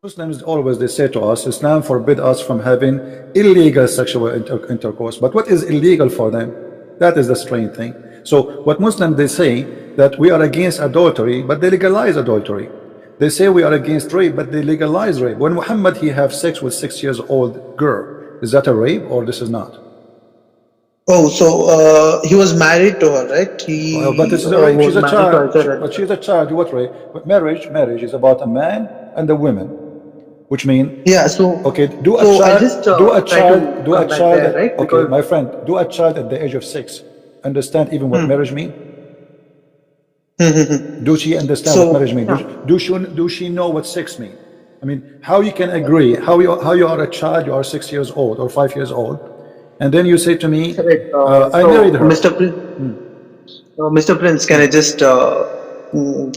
Muslims always they say to us, Islam forbid us from having illegal sexual intercourse. But what is illegal for them? That is the strange thing. So what Muslims they say that we are against adultery, but they legalize adultery. They say we are against rape, but they legalize rape. When Muhammad he have sex with 6 years old girl, is that a rape or this is not? Oh, so he was married to her, right? Well, but He this is a rape. was She's a married to her. child. But she's a child. What rape? But marriage is about a man and a woman, which mean Yeah, so okay. I just try to Do a come back child. there, right? Okay, Because my friend, do a child at the age of 6 understand even what marriage mean? Do she understand what marriage so mean? yeah. Do she know what sex mean? I mean, how you can agree? How you are a child? You are 6 years old or 5 years old, and then you say to me, Correct. I married her. Mr. Prince, can I just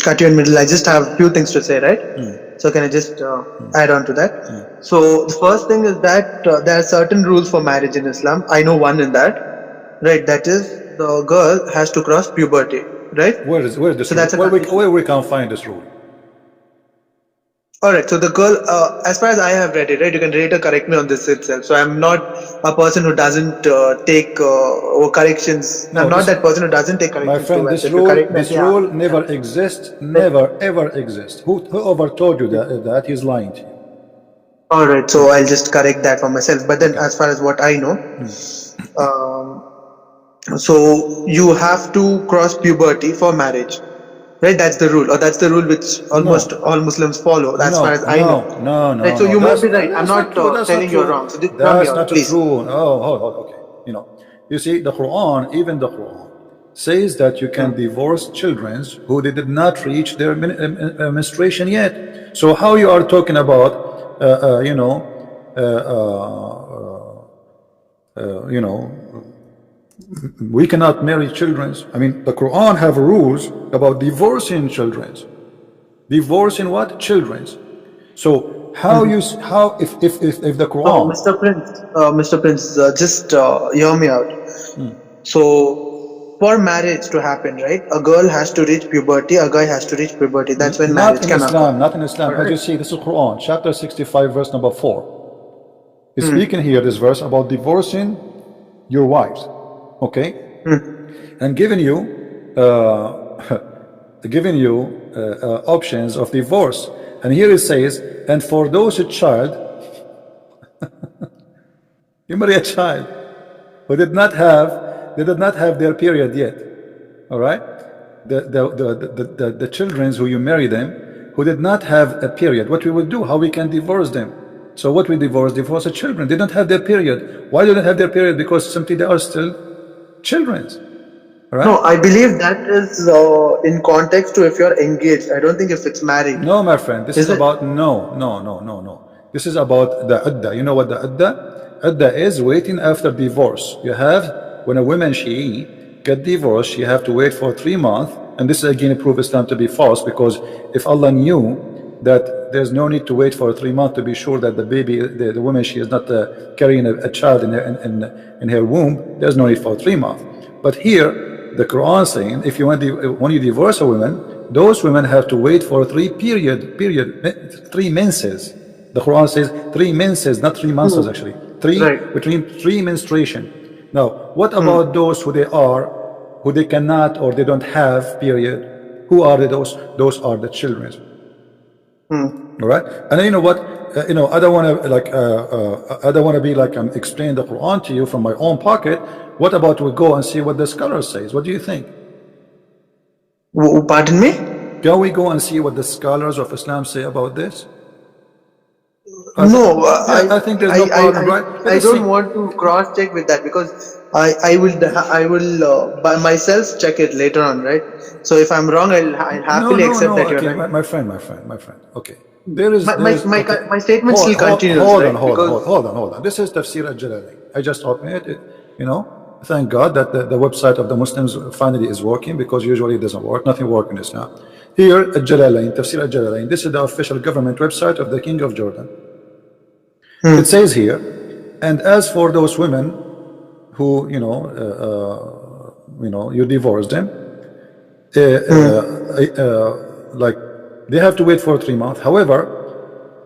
cut you in middle? I just have a few things to say, right? So can I just add on to that? So the first thing is that there are certain rules for marriage in Islam. I know one in that, right? That is the girl has to cross puberty, right? Where is this So rule? that's a condition. Where we can find this rule? All right. So the girl, as far as I have read it, right, you can rate or correct me on this itself. So I'm not a person who doesn't take corrections. I'm No, not this, that person who doesn't take my corrections too friend, well. So if you correct me, this yeah. rule never exists, never ever exists. Whoever told you that he's lying to you. All right. So I'll just correct that for myself. But then, Okay. as far as what I know, so you have to cross puberty for marriage, right? That's the rule, or that's the rule which almost No, all Muslims follow. As far as I know, right? So you might be right. I'm That's not not true. That's not telling you're true. wrong. So just from That's here, not please. true. Oh, hold. Okay. You see, the Quran, even the Quran, says that you can divorce children who they did not reach their menstruation yet. So how you are talking about, you know, we cannot marry children. I mean, the Quran have rules about divorcing children. Divorcing what? Children. So how you how if the So, Quran. Mr. Prince, just hear me out. So, for marriage to happen, right, a girl has to reach puberty, a guy has to reach puberty. That's when Not marriage in can occur. Islam, not in Islam. All As you right. see, this is Quran, chapter 65, verse number 4. It's speaking here, this verse, about divorcing your wives. Okay? And giving you giving you options of divorce. And here it says, and for those a child, you marry a child who did not have their period yet. All right? The children who you marry them who did not have a period, what we will do, how we can divorce them. So what we divorce the children. They don't have their period. Why do they have their period? Because simply they are still children. All right? No, I believe that is in context to if you're engaged. I don't think if it's married. No, my friend. This is Is it? about no. This is about the idda. You know what the idda? Idda is waiting after divorce. You have, when a woman she get divorced, she have to wait for 3 months. And this is again prove Islam to be false, because if Allah knew that there's no need to wait for 3 months to be sure that the baby, the woman, she is not carrying a child in her womb, there's no need for 3 months. But here, the Quran saying, if you when you divorce a woman, those women have to wait for 3 menses. The Quran says 3 menses, not 3 months actually. Between 3 menstruation. Now, what about those who they cannot or they don't have period? Who are those? Those are the children. All right, and you know what? I don't want to I don't want to be like I'm explaining the Quran to you from my own pocket. What about we go and see what the scholar says? What do you think? Pardon me? Can we go and see what the scholars of Islam say about this? No, I think there's no problem, right? I don't want to cross check with that because I will by myself check it later on, right? So if I'm wrong, I'll happily accept that you're Okay, right. my friend. Okay. My statement still continues. Hold on. This is Tafsir al-Jalalain. I just opened it. Thank God that the website of the Muslims finally is working, because usually it doesn't work. Nothing works in Islam. Here, al-Jalalain, Tafsir al-Jalalain. This is the official government website of the King of Jordan. It says here, and as for those women who you divorce them, like they have to wait for 3 months. However,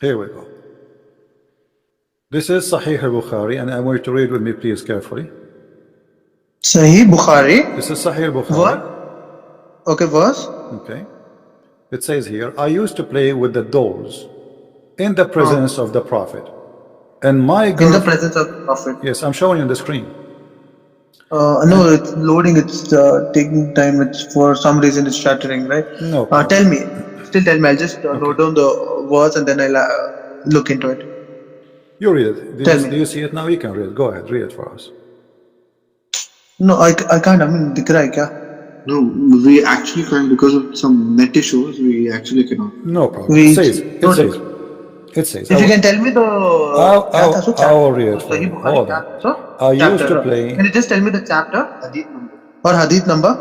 Here we go. This is Sahih al-Bukhari, and I want you to read with me, please, carefully. Sahih Bukhari. This is Sahih al-Bukhari. What? Okay, verse. Okay. It says here, I used to play with the dolls in the presence of the Prophet. And my girl... In the presence of the Prophet. Yes, I'm showing you on the screen. No, it's loading, it's taking time, it's for some reason it's stuttering, right? No. Tell me. Still tell me, I'll just note down the words and then I'll look into it. You read it. Tell me. Do you see it now? You can read it. Go ahead, read it for us. No, I can't. I mean, dikh raha hai kya? No, we actually can't because of some net issues. We actually cannot. No problem. We- It says. It says. If you can tell me the... I will read it for you. Hold on. I used to play... Can you just tell me the chapter? Hadith number. Or hadith number?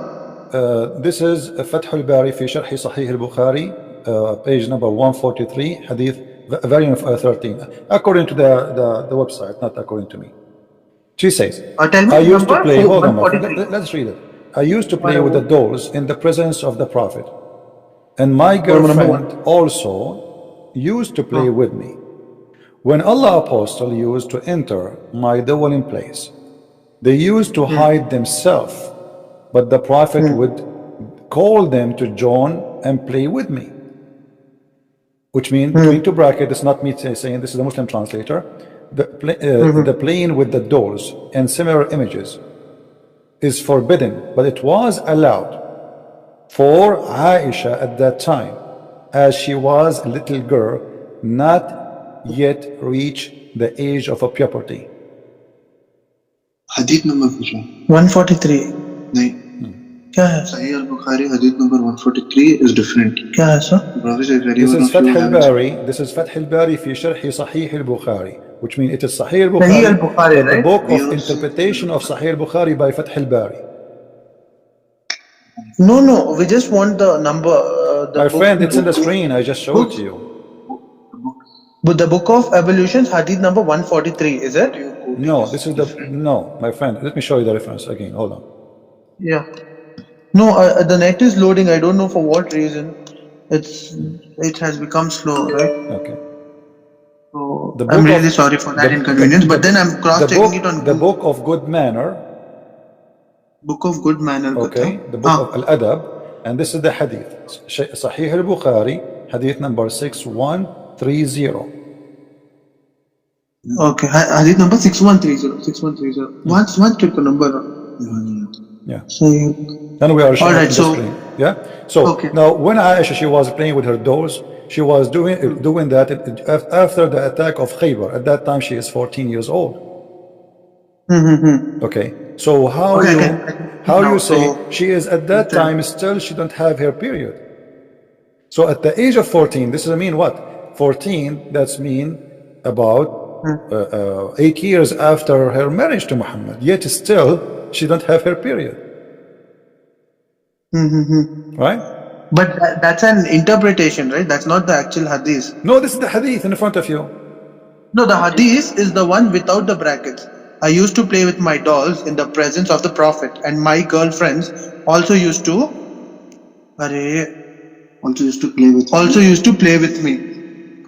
This is Fath al-Bari fi Sharh Sahih al-Bukhari, page number 143, hadith variant 13, according to the website, not according to me. She says, Tell me I used to number play, hold on, 143. let's read it. I used to play with the dolls in the presence of the Prophet, and my girlfriend also used to play with me. When Allah Apostle used to enter my dwelling place, they used to hide themselves, but the Prophet would call them to join and play with me. Which means, between two brackets, it's not me saying, this is the Muslim translator, the playing with the dolls and similar images is forbidden, but it was allowed for Aisha at that time, as she was a little girl, not yet reached the age of a puberty. Hadith number कुछ 143. नहीं. क्या है? Sahih al-Bukhari hadith number 143 is different. क्या है sir? Prophet says, This is Fath al-Bari. This is Fath al-Bari fi Sharh Sahih al-Bukhari, which means it is Sahih al-Bukhari, Sahih al-Bukhari, the right? book of Yes. interpretation of Sahih al-Bukhari by Fath al-Bari. No, we just want the number. My friend, it's in the screen. I just showed it to you. But the book of evolutions, hadith number 143, is it? No, this is the no, my friend. Let me show you the reference again. Hold on. Yeah. No, the net is loading. I don't know for what reason. It has become slow, right? Okay. So The I'm book really of- sorry for that inconvenience. But then I'm cross-checking it on the book of good manner. Book of good manner. Okay, the book of Al-Adab, and this is the hadith. Sahih al-Bukhari, hadith number 6130. Okay, hadith number 6130. 6130. One trick number. Yeah. So Then we are showing Alright, the so- screen. Yeah. So Okay. now, when Aisha, she was playing with her dolls, she was doing that after the attack of Khaybar. At that time, she is 14 years old. Okay. So how Okay, you I can now, say so- she is at that time still she don't have her period? So at the age of 14, this is mean what? 14. That's mean about 8 years after her marriage to Muhammad. Yet still she don't have her period. Right? but that's an interpretation, right? That's not the actual hadith. No, this is the hadith in front of you. No, the hadith is the one without the brackets. I used to play with my dolls in the presence of the Prophet, and my girlfriends also used to Also used to play with me.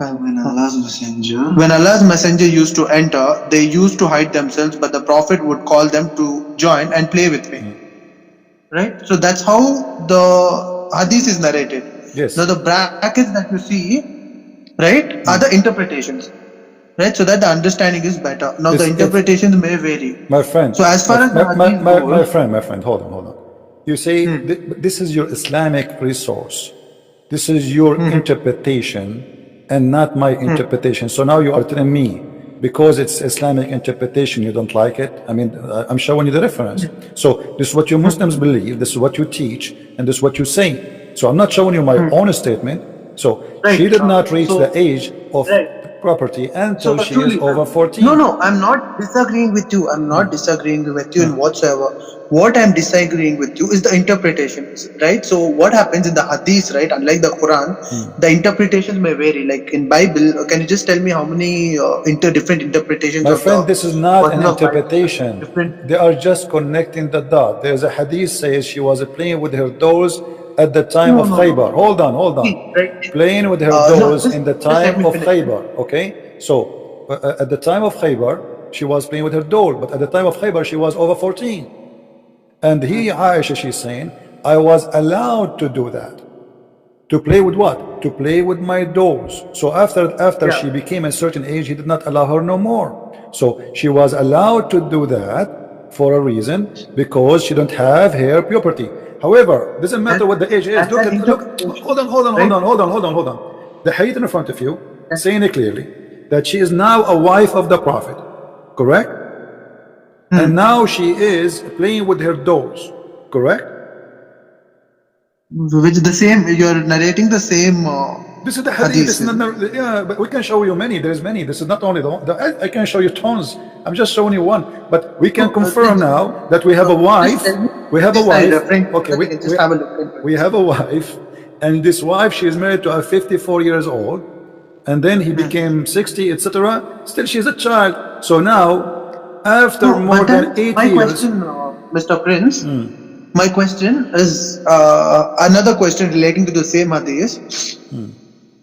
when Allah's messenger. When Allah's messenger used to enter, they used to hide themselves, but the Prophet would call them to join and play with me. Right? So that's how the hadith is narrated. Yes. Now the brackets that you see, right, are the interpretations. Right? So that the understanding is better. Now the interpretations may vary. My friend. So as far as the hadith my goes- friend, hold on. You say this is your Islamic resource. This is your interpretation and not my interpretation. So now you are telling me because it's Islamic interpretation you don't like it. I mean, I'm showing you the reference. So this is what you Muslims believe, this is what you teach, and this is what you say. So I'm not showing you my own statement. So Right. she did not reach So- the age of property until she is over 14. No, I'm not disagreeing with you. I'm not disagreeing with you in whatsoever. What I'm disagreeing with you is the interpretations, right? So what happens in the hadith, right? Unlike the Quran, the interpretations may vary. Like in Bible, can you just tell me how many different interpretations? My of friend, the this is not an verses of Bible? interpretation. Different. They are just connecting the dot. There's a hadith says she was playing with her dolls at the time of Khaybar. Hold on. Right. Playing with her No, dolls just in the let me time of finish. Khaybar. Okay, so at the time of Khaybar, she was playing with her doll, but at the time of Khaybar, she was over 14. And here, Aisha, she's saying, I was allowed to do that. To play with what? To play with my dolls. So after she became a certain age, he did not allow her no more. So she was allowed to do that for a reason, because she don't have her puberty. However, doesn't matter what the age is. Look, hold on. The hadith in front of you saying it clearly that she is now a wife of the Prophet, correct? And now she is playing with her dolls, correct? Which the same, you're narrating the same. This is the hadith. This is not, yeah, but we can show you many. There's many. This is not only I can show you tons. I'm just showing you one. But we can confirm now that we have a wife. We have a wife. Okay, we have a wife, and this wife, she is married to a 54 years old, and then he became 60, etc. Still, she's a child. So now, after more than 8 years. My question, Mr. Prince. My question is another question relating to the same hadith.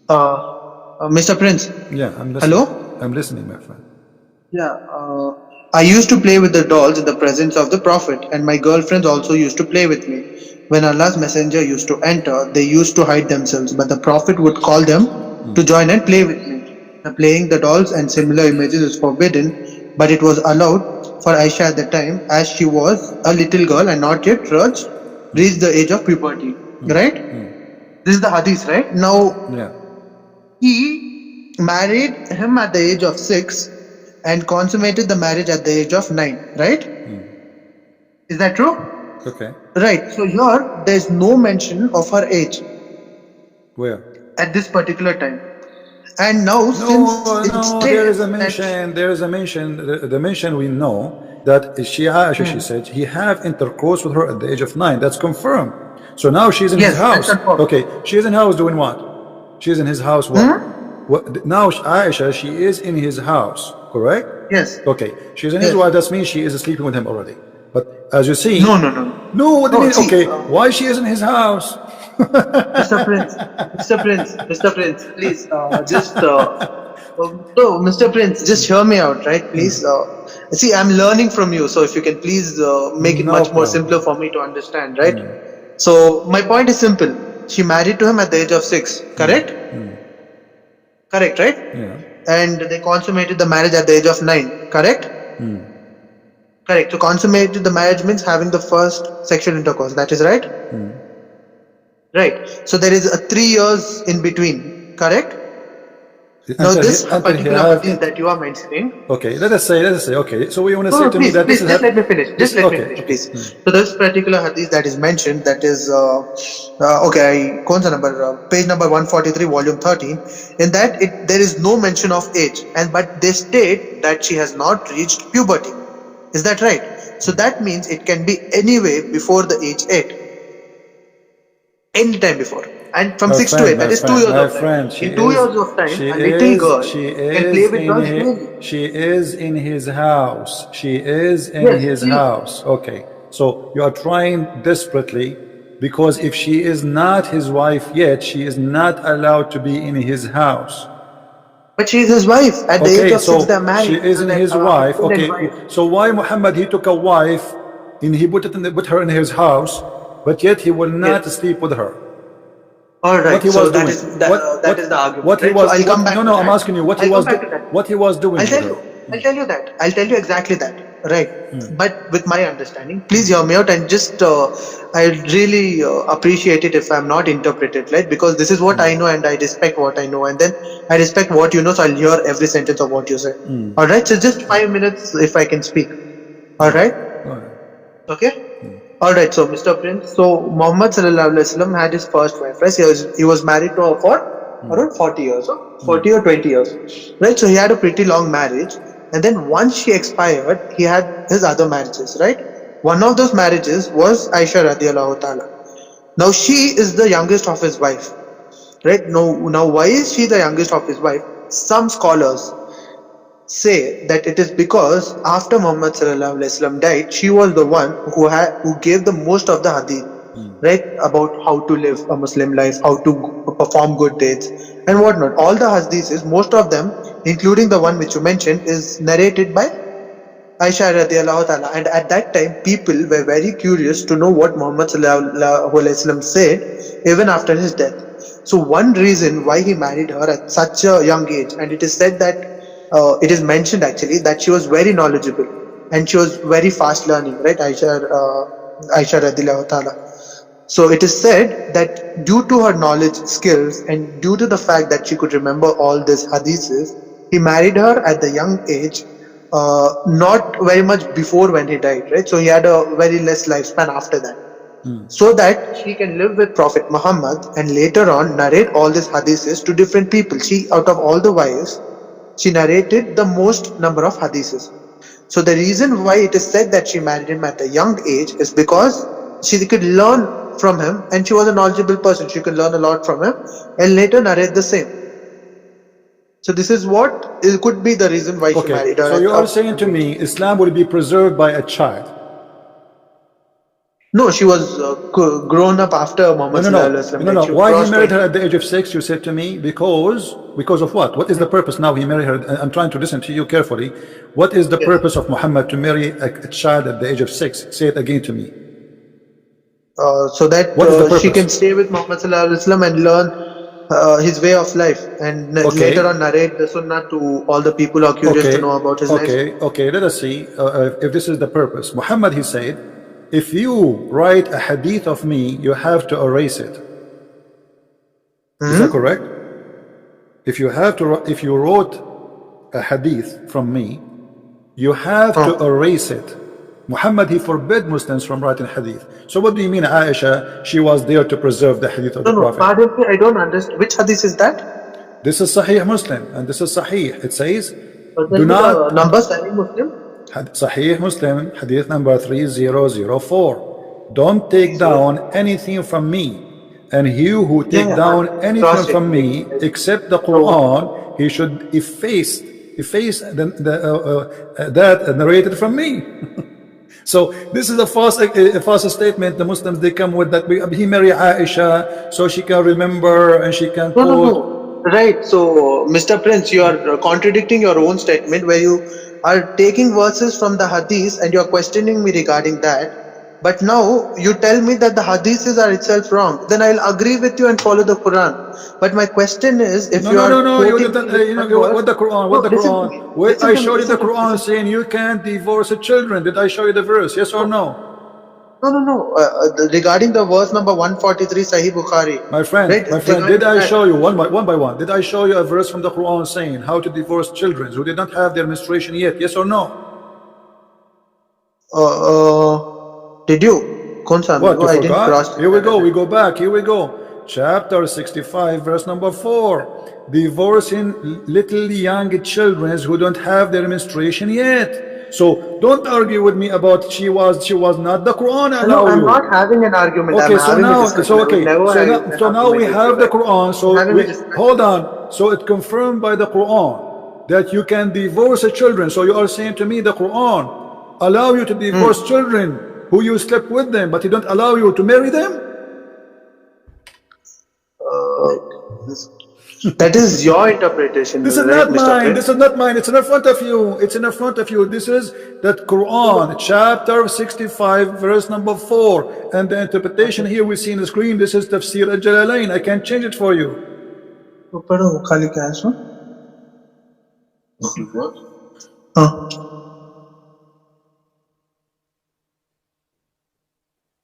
Mr. Prince. Yeah, I'm listening. Hello? I'm listening, my friend. Yeah. I used to play with the dolls in the presence of the Prophet, and my girlfriends also used to play with me. When Allah's messenger used to enter, they used to hide themselves, but the Prophet would call them to join and play with me. The playing the dolls and similar images is forbidden, but it was allowed for Aisha at the time, as she was a little girl and not yet reached the age of puberty. Right? This is the hadith, right? Now, he married him at the age of 6 and consummated the marriage at the age of 9. Right? Is that true? Okay. Right. So here, there is no mention of her age. Where? At this particular time. And now, there is a mention. There is a mention. The mention we know that Aisha, she said he have intercourse with her at the age of 9. That's confirmed. So now she's in his house. Okay, she is in house doing what? She's in his house. What? Now Aisha, she is in his house, correct? Yes. Okay, she's in his house. That means she is sleeping with him already. But as you see, no. What do you mean? Okay, why she is in his house? Mr. Prince, please, just, no, Mr. Prince, just hear me out, right? Please, see, I'm learning from you, so if you can please make it much more simpler for me to understand, right? So, my point is simple. She married to him at the age of 6, correct? Correct, right? Yeah. And they consummated the marriage at the age of 9, correct? Correct. So, consummated the marriage means having the first sexual intercourse, that is right? Right. So there is a 3 years in between, correct? Now this particular hadith that you are mentioning. Okay, let us say, okay. So we want to say to me that please, just let me finish. Just let me finish, please. So this particular hadith that is mentioned, that is, okay, page number 143, volume 13. In that, there is no mention of age, but they state that she has not reached puberty. Is that right? So that means it can be anyway before the age 8. Any time before, and from 6 to 8, that is 2 years of time. In 2 years of time, a little girl can play with dolls. She is in his house. She is in his house. Okay, so you are trying desperately, because if she is not his wife yet, she is not allowed to be in his house. But she is his wife. At the age of 6, they are married. She is in his wife. Okay, so why Muhammad, he took a wife and he put her in his house, but yet he will not sleep with her? Alright, what he was doing. That is the argument. What he was, so I'll come back no, I'm asking you what he was doing. I'll tell you that. I'll tell you exactly that. Right. But with my understanding, please hear me out and just, I really appreciate it if I'm not interpreted, right? Because this is what I know and I respect what I know, and then I respect what you know, so I'll hear every sentence of what you say. Alright, so just 5 minutes if I can speak. Alright? Okay? Alright, so Mr. Prince, so Muhammad sallallahu alaihi wasallam had his first wife, right? He was married to her for around 40 years, 40 or 20 years, right? So he had a pretty long marriage, and then once she expired, he had his other marriages, right? One of those marriages was Aisha radiallahu ta'ala. Now she is the youngest of his wife, right? Now why is she the youngest of his wife? Some scholars say that it is because after Muhammad sallallahu alaihi wasallam died, she was the one who gave the most of the hadith, right? About how to live a Muslim life, how to perform good deeds, and whatnot. All the hadiths, most of them, including the one which you mentioned, is narrated by Aisha radiallahu ta'ala. And at that time, people were very curious to know what Muhammad sallallahu alaihi wasallam said even after his death. So one reason why he married her at such a young age, and it is said that it is mentioned actually that she was very knowledgeable and she was very fast learning, right? Aisha radiallahu ta'ala. So it is said that due to her knowledge, skills, and due to the fact that she could remember all these hadiths, he married her at the young age, not very much before when he died, right? So he had a very less lifespan after that. So that she can live with Prophet Muhammad and later on narrate all these hadiths to different people. She, out of all the wives, she narrated the most number of hadiths. So the reason why it is said that she married him at a young age is because she could learn from him and she was a knowledgeable person. She could learn a lot from him and later narrate the same. So this is what it could be the reason why she married her. So you are saying to me Islam will be preserved by a child? No, she was grown up after Muhammad No. Why he married her at the age of 6? You said to me because of what? What is the purpose now he married her? I'm trying to listen to you carefully. What is the purpose of Muhammad to marry a child at the age of 6? Say it again to me. So that she can stay with Muhammad and learn his way of life, and later on narrate the Sunnah to all the people who are curious to know about his life. Okay, let us see if this is the purpose. Muhammad, he said, if you write a hadith of me, you have to erase it. Is that correct? If you wrote a hadith from me, you have to erase it. Muhammad, he forbid Muslims from writing hadith. So what do you mean Aisha, she was there to preserve the hadith of the Prophet? Pardon me, I don't understand. Which hadith is that? This is Sahih Muslim, and this is Sahih. It says, do not number Sahih Muslim. Sahih Muslim, hadith number 3004. Don't take down anything from me, and he who take down anything from me except the Quran, he should efface that narrated from me. So this is a false statement. The Muslims, they come with that he married Aisha so she can remember and she can No. Right. So Mr. Prince, you are contradicting your own statement where you are taking verses from the hadith and you are questioning me regarding that. But now you tell me that the hadiths are itself wrong. Then I'll agree with you and follow the Quran. But my question is, if you are what the Quran? I showed you the Quran saying you can't divorce children. Did I show you the verse? Yes or no? No. Regarding the verse number 143, Sahih Bukhari. My friend, did I show you one by one? Did I show you a verse from the Quran saying how to divorce children who did not have their menstruation yet? Yes or no? Did you? What? I didn't cross. Here we go. We go back. Here we go. Chapter 65, verse number 4. Divorcing little young children who don't have their menstruation yet. So don't argue with me about she was not. The Quran allow you. I'm not having an argument. Okay, so now we have the Quran. So hold on. So it confirmed by the Quran that you can divorce children. So you are saying to me the Quran allow you to divorce children who you slept with them, but he don't allow you to marry them? That is your interpretation. This is not mine. This is not mine. It's in front of you. It's in front of you. This is that Quran, chapter 65, verse number 4. And the interpretation here we see on the screen, this is Tafsir al-Jalalain. I can change it for you.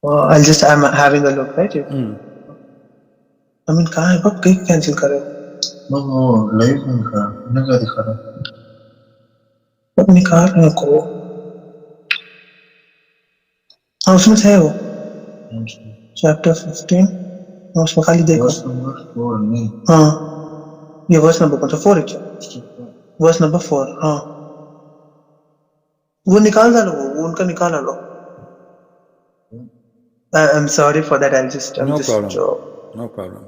I'm having a look, right? I mean, कहाँ है बाप कहीं cancel करे? वो live में क्या दिखा रहा? बाप निकाल रहे को? हाँ उसमें से है वो. Chapter 15. हाँ उसमें खाली देखो. Verse number 4 नहीं. हाँ. ये verse number कौन सा 4 है क्या? Verse number 4. हाँ. वो निकाल डालो वो उनका निकाल डालो. I'm sorry for that. No problem.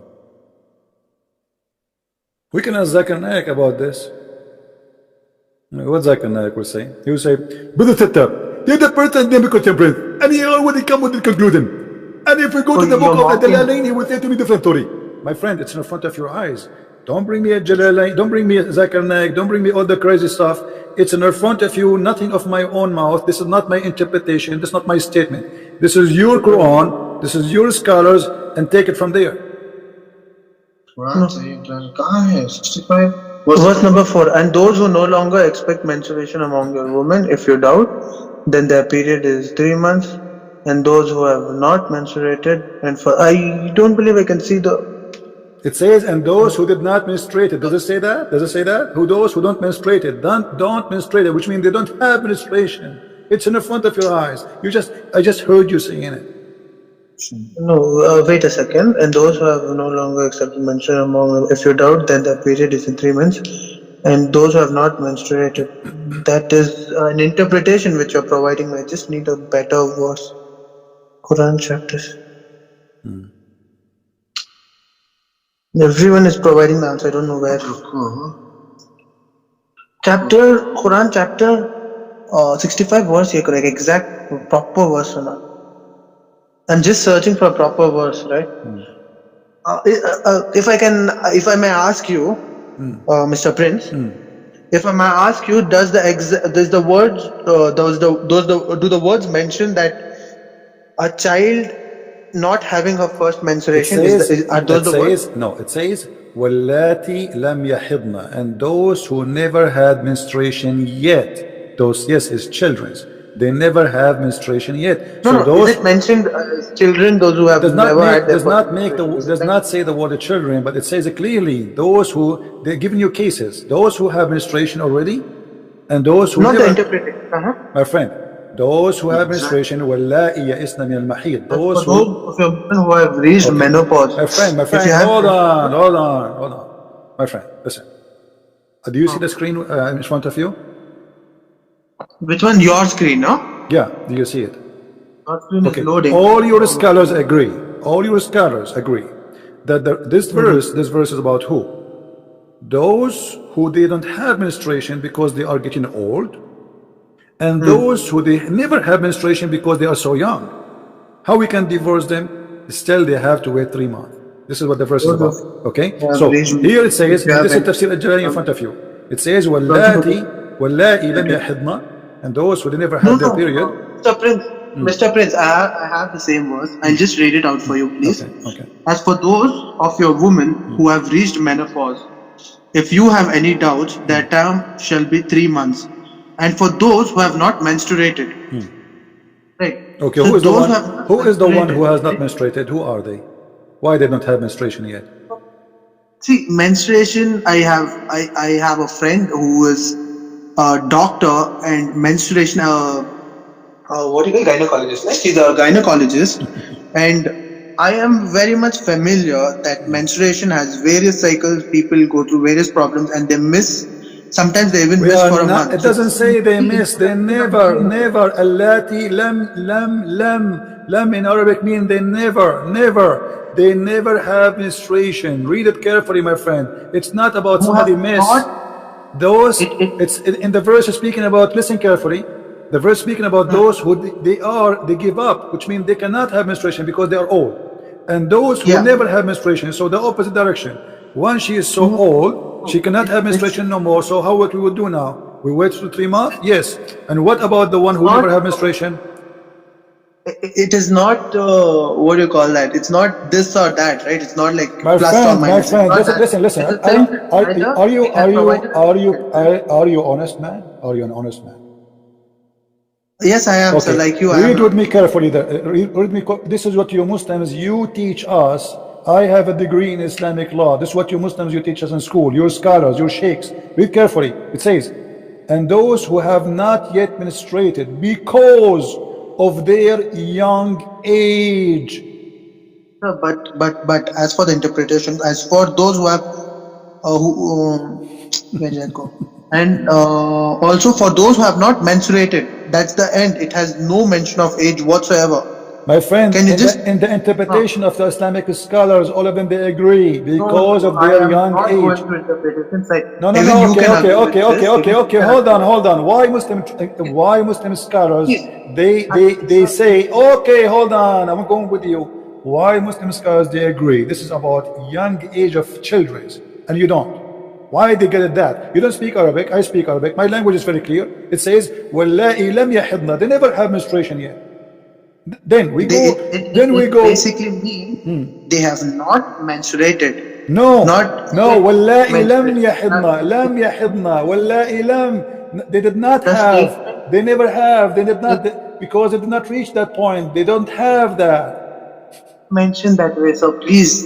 We can ask Zakir Naik about this. What Zakir Naik will say? He will say, Brother Tata, you're the person never contemporary, and he already come with the conclusion. And if we go So to the book you're of the mocking. Jalalain, he will say to me different story. My friend, it's in front of your eyes. Don't bring me a Jalalain, don't bring me a Zakir Naik, don't bring me all the crazy stuff. It's in front of you, nothing of my own mouth. This is not my interpretation, this is not my statement. This is your Quran, this is your scholars, and take it from there. Quran सही कहाँ है 65 Verse number 4. And those who no longer expect menstruation among your women, if you doubt, then their period is 3 months. And those who have not menstruated, and for I don't believe I can see the. It says, and those who did not menstruate it. Does it say that? Does it say that? Who those who don't menstruate it, don't menstruate it, which means they don't have menstruation. It's in the front of your eyes. I just heard you saying it. No, wait a second. And those who have no longer accepted menstruation among them, if you doubt, then their period is in 3 months. And those who have not menstruated, that is an interpretation which you're providing. I just need a better verse. Quran chapters. Everyone is providing the answer. I don't know where. Quran chapter 65 verse. ये correct exact proper verse or not? I'm just searching for a proper verse, right? If I may ask you, Mr. Prince, if I may ask you, do the words mention that a child not having her first menstruation are those the words? No, it says وَاللَّاتِي لَمْ يَحِضْنَ, and those who never had menstruation yet. Those, yes, is children's. They never have menstruation yet. No, so no. those, is it mentioned children, those who have never had their does not say the word children, but it says it clearly. Those who, they're giving you cases. Those who have menstruation already, and those who not never. the interpretation. My friend, those who have menstruation, وَاللَّائِي يَئِسْنَ مِنَ الْمَحِيضِ. Those who have reached menopause. My friend, hold on. My friend, listen. Do you see the screen in front of you? Which one? Your screen, no? Yeah, do you see it? Your screen is loading. All your scholars agree. That this verse is about who? Those who they don't have menstruation because they are getting old, and those who they never have menstruation because they are so young. How we can divorce them? Still they have to wait 3 months. This is what the verse is about. Okay? So here it says, this is Tafsir al-Jalalain in front of you. It says, وَاللَّائِي لَمْ يَحِضْنَ, and those who never had their period. Mr. Prince, I have the same verse. I'll just read it out for you, please. Okay. As for those of your women who have reached menopause, if you have any doubts, their term shall be 3 months. And for those who have not menstruated, right? Okay, so who is the one who has not menstruated? Who are they? Why they don't have menstruation yet? See, menstruation. I have a friend who is a doctor and menstruation. What do you call gynecologist? Right? She's a gynecologist, and I am very much familiar that menstruation has various cycles. People go through various problems, and they miss. Sometimes they even miss for a month. It doesn't say they miss. They never. Allati lam in Arabic mean they never. They never have menstruation. Read it carefully, my friend. It's not about somebody miss. Those, it's in the verse speaking about. Listen carefully. The verse speaking about those who they give up, which means they cannot have menstruation because they are old, and those who never have menstruation. So the opposite direction. Once she is so old, she cannot have menstruation no more. So what we will do now? We wait for 3 months? Yes. And what about the one who never have menstruation? It is not what do you call that? It's not this or that, right? It's not like plus or minus. My friend, listen. Are you honest man? Are you an honest man? Yes, I am. Okay. So like you, read with me carefully. This is what you Muslims you teach us. I have a degree in Islamic law. This is what you Muslims you teach us in school. Your scholars, your sheikhs. Read carefully. It says, and those who have not yet menstruated because of their young age. But as for the interpretation, as for those who have where did I go? And also for those who have not menstruated, that's the end. It has no mention of age whatsoever. My friend, in the interpretation of the Islamic scholars, all of them they agree because of their young age. No. Okay. Hold on. Why Muslim scholars they say, okay, hold on, I'm going with you. why Muslim scholars they agree this is about young age of children and you don't? Why they get it that? You don't speak Arabic, I speak Arabic, my language is very clear. It says وَاللَّائِ لَمْ يَحِضْنَا. They never have menstruation yet. Then we go. It basically means they have not menstruated. No, not no. واللائي لم يحضنا, لم يحضنا, واللائي لم. They did not have. They never have. They did not, because they did not reach that point. They don't have that. Mention that way, so please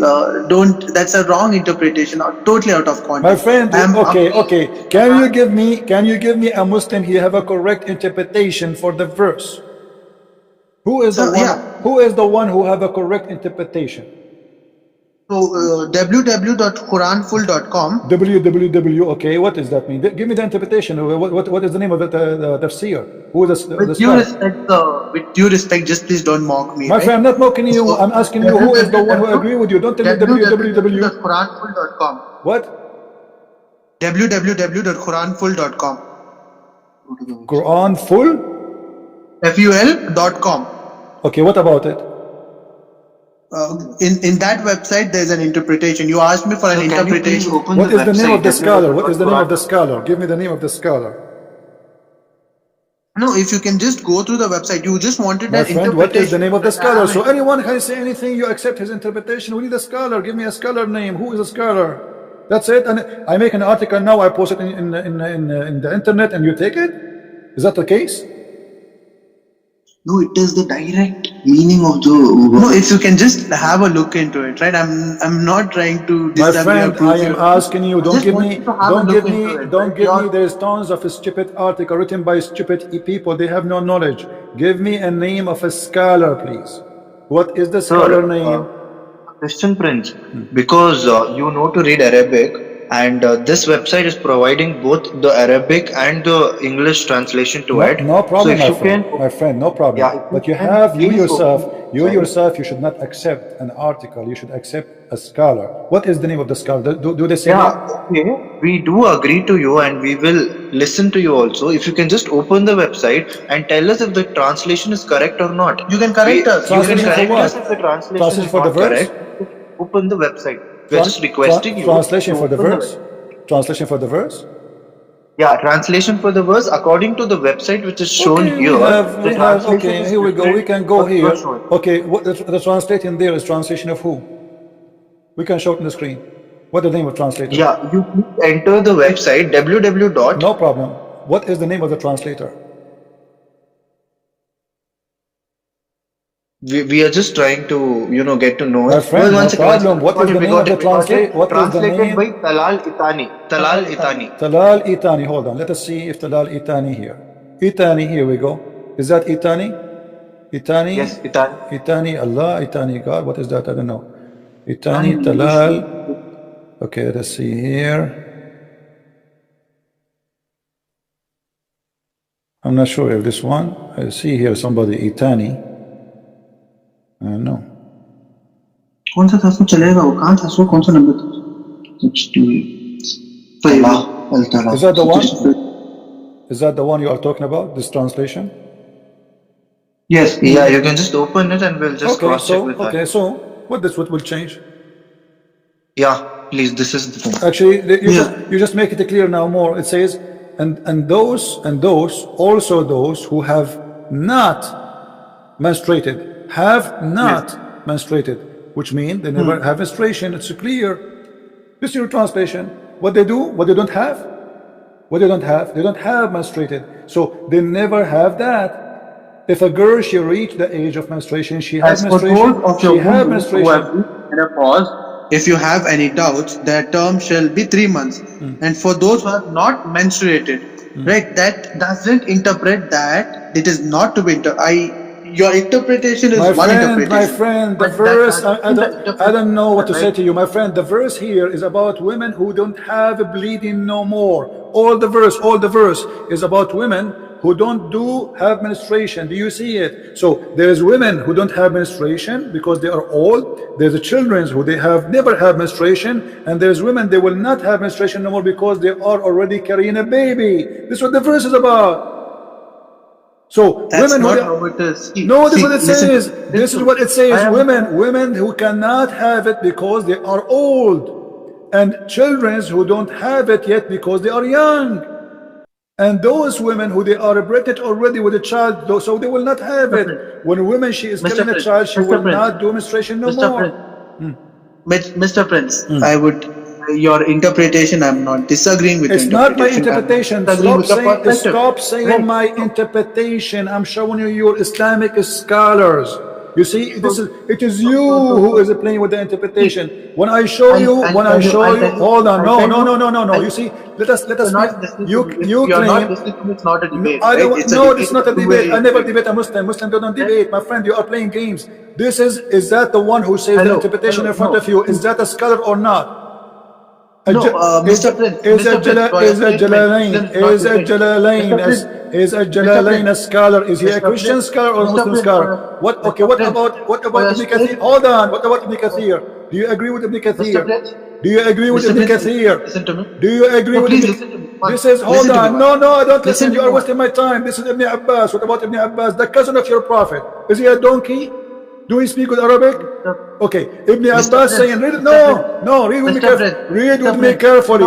don't. That's a wrong interpretation, or totally out of context. My friend, okay. Can you give me a Muslim here have a correct interpretation for the verse? Who is the one? Yeah. Who is the one who have a correct interpretation? So www.quranfull.com. www. Okay, what does that mean? Give me the interpretation. What is the name of the tafsir? Who is the With due respect, just please don't mock me. My friend, I'm not mocking you. So, I'm asking you who is the one who agree with you. Don't tell me www.quranfull.com. What? www.quranfull.com. Quran full? FUL.com. Okay, what about it? In that website, there's an interpretation. You asked me for an interpretation. What is the name of the scholar? What is the name of the scholar? Give me the name of the scholar. No, if you can just go through the website. You just wanted My an friend, interpretation. what is the name of the scholar? So anyone can say anything, you accept his interpretation. We need a scholar. Give me a scholar name. Who is a scholar? That's it. And I make an article now, I post it in the internet, and you take it? Is that the case? No, it is the direct meaning of the. No, if you can just have a look into it, right? I'm not trying to. My friend, I am asking you. Don't give me. There's tons of stupid article written by stupid people. They have no knowledge. Give me a name of a scholar, please. What is the scholar name? Christian Prince, because you know to read Arabic. And this website is providing both the Arabic and the English translation to it. No problem, so my friend, no problem. Yeah, but you yourself, you should not accept an article. You should accept a scholar. What is the name of the scholar? Do they say that? Okay. We do agree to you, and we will listen to you also. If you can just open the website and tell us if the translation is correct or not. You can correct us. You can correct for us if the translation is for not the verse? correct. Open the website. We're just requesting you. Translation for the verse? Translation for the verse? Yeah, translation for the verse according to the website which is shown here. Okay, here we go. We can go here. Okay, what the translation there is translation of who? We can show it on the screen. What is the name of translator? Yeah, you enter the website www. No problem. What is the name of the translator? We are just trying to, get to know My it. friend, no problem. What is the name of the translator? What is the name? Translated by Talal Itani. Talal Itani. Talal Itani. Hold on. Let us see if Talal Itani here. Itani, here we go. Is that Itani? Itani? Yes, Itani. Itani, Allah, Itani, God. What is that? I don't know. Itani, Talal. Okay, let us see here. I'm not sure if this one. I see here somebody, Itani. No. कौन सा था उसमें चलेगा वो कहाँ था उसमें कौन सा नंबर था Is that the one? Is that the one you are talking about? This translation? Yes. Yeah, you can just open it and we'll just cross check with that. Okay, so what will change? Yeah, please. This is the thing. Actually, you just make it clear now more. It says, and those also those who have not menstruated. Have not menstruated, which means they never have menstruation. It's clear. This is your translation. What they do, what they don't have, they don't have menstruated. So they never have that. If a girl, she reached the age of menstruation, she has menstruation. If you have any doubts, their term shall be 3 months. And for those who have not menstruated, right, that doesn't interpret that it is not to be your interpretation is one interpretation. My friend, the verse, I don't know what to say to you. My friend, the verse here is about women who don't have bleeding no more. All the verse is about women who don't have menstruation. Do you see it? So there is women who don't have menstruation because they are old. There's the children who they never have menstruation, and there's women they will not have menstruation no more because they are already carrying a baby. This is what the verse is about. So That's women who not they, how it is. no, this is what it listen, says. This is what it says. I am- Women who cannot have it because they are old, and children who don't have it yet because they are young. And those women who they are pregnant already with a child, so they will not have Mr. it. Prince. When a woman she is Mr. carrying a Prince, child, she Mr. will Prince, not do menstruation no Mr. more. Mr. Prince, I would, your interpretation, I'm not disagreeing with your It's not my interpretation. I'm interpretation. disagreeing with your perspective. Stop saying my interpretation. I'm showing you your Islamic scholars. You see, it is you who is playing with the interpretation. When I show you, hold on, no. You see, let us you You're not claim. listening to me, it's not a debate, I right? don't. It's a No, debate. it's not a Two-way debate. I never debate. debate a Muslim. Muslims don't debate, my friend. You are playing games. Is that the one who says the interpretation in front of you? Is that a scholar or not? No, Mr. Prince. Is a Mr. Prince, Is a Jalalain a scholar? Is he a Christian scholar or a Muslim scholar? What? Okay. What about Ibn Kathir? Hold on. What about Ibn Kathir? Do you agree with Ibn Kathir? Do you agree with Ibn Kathir? Listen to me. Do you agree with please Ibn? listen to me. This is hold Listen to on. me. No, I don't listen. Listen to You are me. wasting my time. This is Ibn Abbas. What about Ibn Abbas, the cousin of your prophet? Is he a donkey? Do he speak with Arabic? Okay, Ibn Abbas saying, read it. No, read with me carefully. Read with me carefully.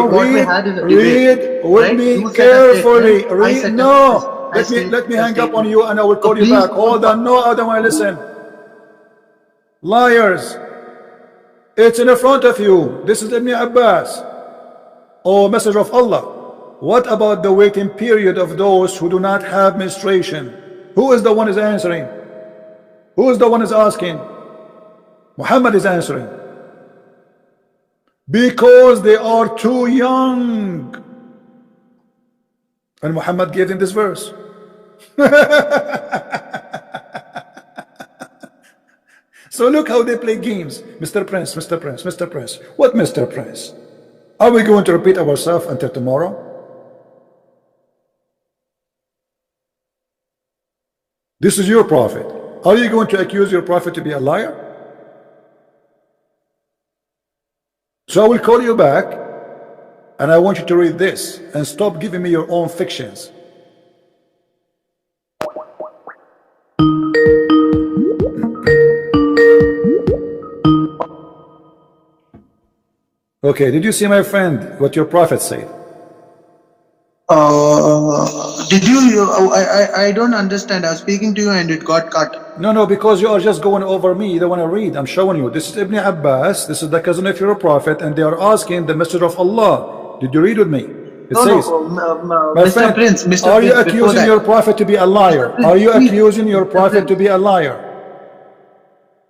Read with me carefully. Read. No, let me hang up on you and I will call you back. Hold on. No, I don't want to listen. Liars. It's in front of you. This is Ibn Abbas. Oh, Messenger of Allah. What about the waiting period of those who do not have menstruation? Who is the one is answering? Who is the one is asking? Muhammad is answering. Because they are too young. And Muhammad gave them this verse. So look how they play games. Mr. Prince. What Mr. Prince? Are we going to repeat ourselves until tomorrow? This is your prophet. Are you going to accuse your prophet to be a liar? So I will call you back and I want you to read this and stop giving me your own fictions. Okay, did you see, my friend, what your prophet said? Did you? I don't understand. I was speaking to you and it got cut. No, because you are just going over me. You don't want to read. I'm showing you. This is Ibn Abbas. This is the cousin of your prophet, and they are asking the Messenger of Allah. Did you read with me? It says, my Mr. friend, Prince, are you accusing your prophet to be a liar? Are you accusing your prophet to be a liar?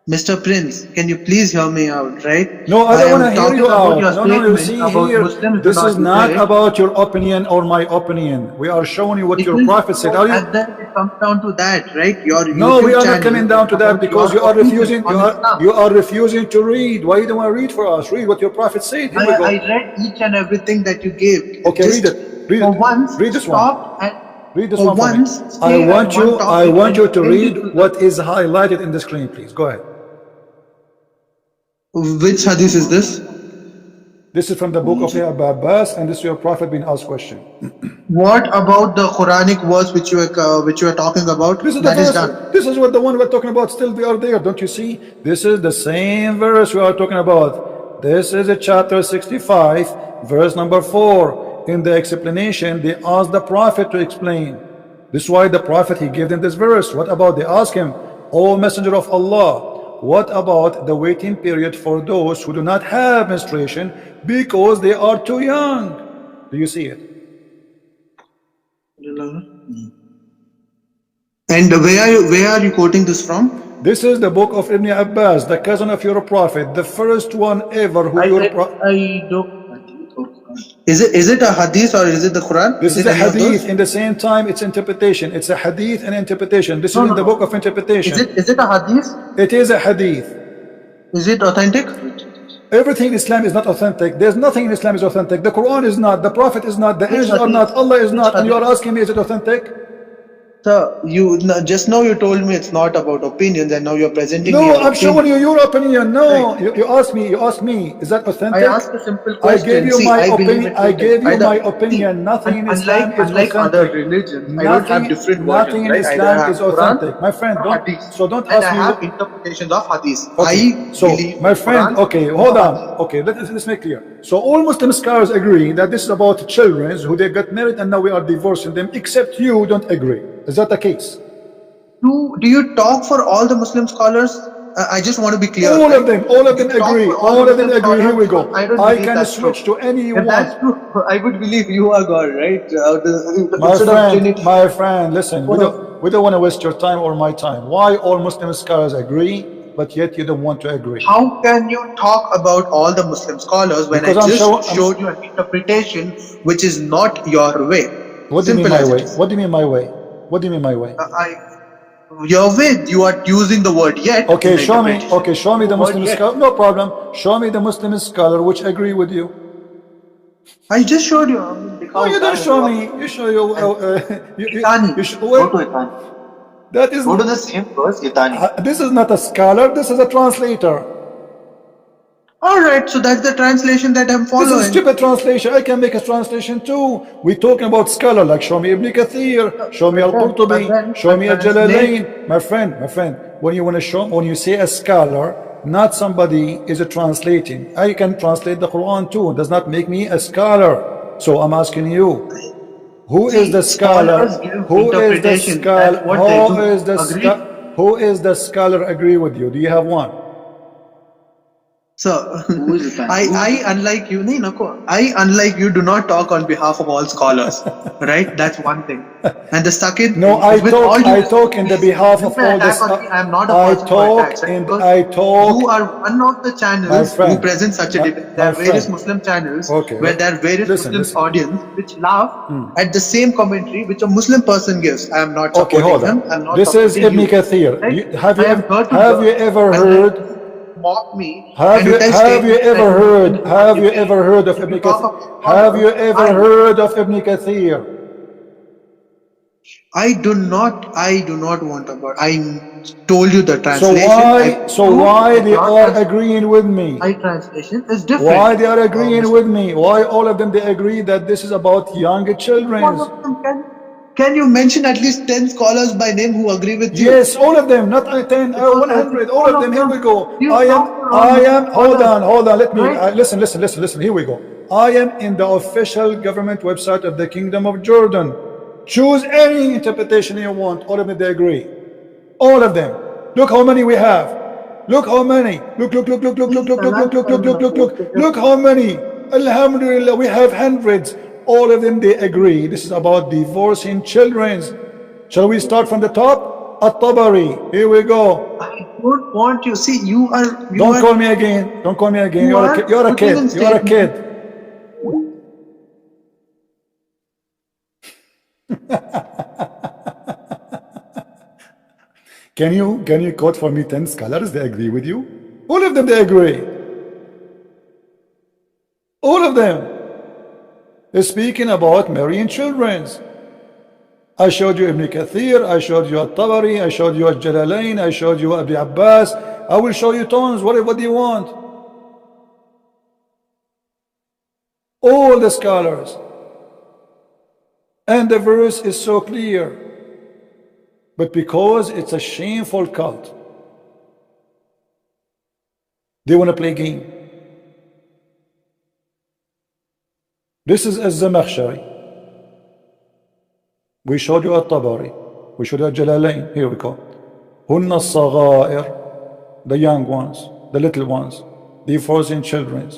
Mr. Prince, can you please hear me out, right? No, I don't want to hear you out. No, you see here, Muslims this is not about your opinion or my opinion. We are showing you what your prophet said. Are you? And then it comes down to that, right? No, we are not coming down to that because you are refusing. You are refusing to read. Why you don't want to read for us? Read what your prophet said. Here we go. I read each and everything that you gave. Okay, read it. Read it. Read this one. Read this one for me. I want you to read what is highlighted in the screen, please. Go ahead. Which hadith is this? This is from the book of Ibn Abbas, and this is your prophet being asked question. What about the Quranic verse which you are talking about? This is the verse. This is what the one we're talking about. Still, we are there. Don't you see? This is the same verse we are talking about. This is a chapter 65, verse number 4. In the explanation, they asked the prophet to explain. This is why the prophet, he gave them this verse. What about? They asked him, O Messenger of Allah, what about the waiting period for those who do not have menstruation because they are too young? Do you see it? And where are you quoting this from? This is the book of Ibn Abbas, the cousin of your prophet, the first one ever who I don't. Is it a hadith or is it the Quran? This is a hadith. In the same time, it's interpretation. It's a hadith and interpretation. This is in the book of interpretation. Is it a hadith? It is a hadith. Is it authentic? Everything in Islam is not authentic. There's nothing in Islam is authentic. The Quran is not. The Prophet is not. The angels are not. Allah is not. And you are asking me, is it authentic? Sir, just now you told me it's not about opinions, and now you're presenting me No, an I'm showing you opinion. your opinion. No, Right. you asked me, is that I authentic? asked a simple I gave question. you See, my I believe opinion. in I two things. gave you Either, my see, opinion. Nothing in Islam is unlike other authentic. religions, I don't have Nothing, different nothing versions, in right? Either I Islam have is Quran authentic, my friend. or Don't Hadith, don't and ask I me. have interpretations of Hadith. Okay, I so believe my in friend, Quran okay, and hold the on. Hadith. Okay, let's make clear. So all Muslim scholars agree that this is about children who they got married and now we are divorcing them, except you don't agree. Is that the case? Do you talk for all the Muslim scholars? I just want to be clear, All of right? them, all of Do them you talk agree. for all the All of them Muslim agree. Here scholars? we Because go. I don't I believe can that's true. switch to any you If that's want. true, I would believe you are God, right? Instead of Trinity. My friend, listen, What else? we don't want to waste your time or my time. Why all Muslim scholars agree, but yet you don't want to agree? How can you talk about all the Muslim scholars when I Because I'm sure. just showed you an interpretation which is not your way? What do you mean Simple my as it way? is. What do you mean my way? What do you mean my way? Your way, you are using the word yet in Okay, the show me. interpretation. Okay, show me The the word Muslim yet. scholar. No problem. Show me the Muslim scholar which agree with you. I just showed you. No, you don't show me. You show you. Itani. You show, Go to wait, Itani. that is. Go to the same verse, Itani. This is not a scholar. This is a translator. Alright, so that's the translation that I'm This is a following. stupid translation. I can make a translation too. We're talking about scholar, like show me Ibn Kathir, show me But then Al-Qurtubi, show a me translate. Al-Jalalain. My friend, when you want to show, when you say a scholar, not somebody is a translating. I can translate the Quran too. It does not make me a scholar. So I'm asking you, who is the See, scholar? scholars give Who is the interpretations. That's scholar? what they do. Agreed? Who is the scholar agree with you? Do you have one? So, Who is Itani? unlike you, nahi, nako. unlike you, do not talk on behalf of all scholars, right? That's one thing. And the second No, thing is, with all due I respect, talk in the please, behalf you of may all attack this. on me. I am not a I person who attacks, talk right? and Because I talk, you are one of the my channels who friend, present such a debate. There my are various friend. Muslim channels Okay, where there are various listen, Muslim listen. audience which laugh at the same commentary which a Muslim person gives. I am not Okay, supporting hold on. him. I am not This is supporting Ibn you, Kathir. right? Have I am here to you learn, ever unlike heard? you mock me and you tell Have you statements that ever a Muslim heard? do not Have you debate. ever heard of If Ibn you talk Kathir? about Have you scholars, ever heard of Ibn Kathir? I do not want about. I told you the So translation. I proved why that they your are agreeing with me? my translation is different. Why they are agreeing Mr. with me? Why all of them they agree that this is about young children? One of them can you mention at least 10 scholars by name who agree with you? Yes, all of them, not 10, Because I think 100, all all of of them. Here we them, go. you talk for all Muslim Hold scholars, on, Let me, right? listen. Here we go. I am in the official government website of the Kingdom of Jordan. Choose any interpretation you want. All of them, they agree. All of them. Look how many we have. Look how many. Look how many. Alhamdulillah, we have hundreds. All of them, they agree. This is about divorcing children. Shall we start from the top? At-Tabari. Here we go. I don't want you. See, you Don't are call me again. Don't call me again. you are You're a putting in kid. You're a kid. statements. Can you quote for me 10 scholars that agree with you? All of them they agree. All of them. They're speaking about marrying children. I showed you Ibn Kathir, I showed you At-Tabari, I showed you Al-Jalalain, I showed you Abi Abbas. I will show you tons. What do you want? All the scholars. And the verse is so clear. But because it's a shameful cult, they want to play game. This is Az-Zamakhshari. We showed you At-Tabari. We showed you Al-Jalalain. Here we go. Hunna as-Saghair, the young ones, the little ones, the forcing children.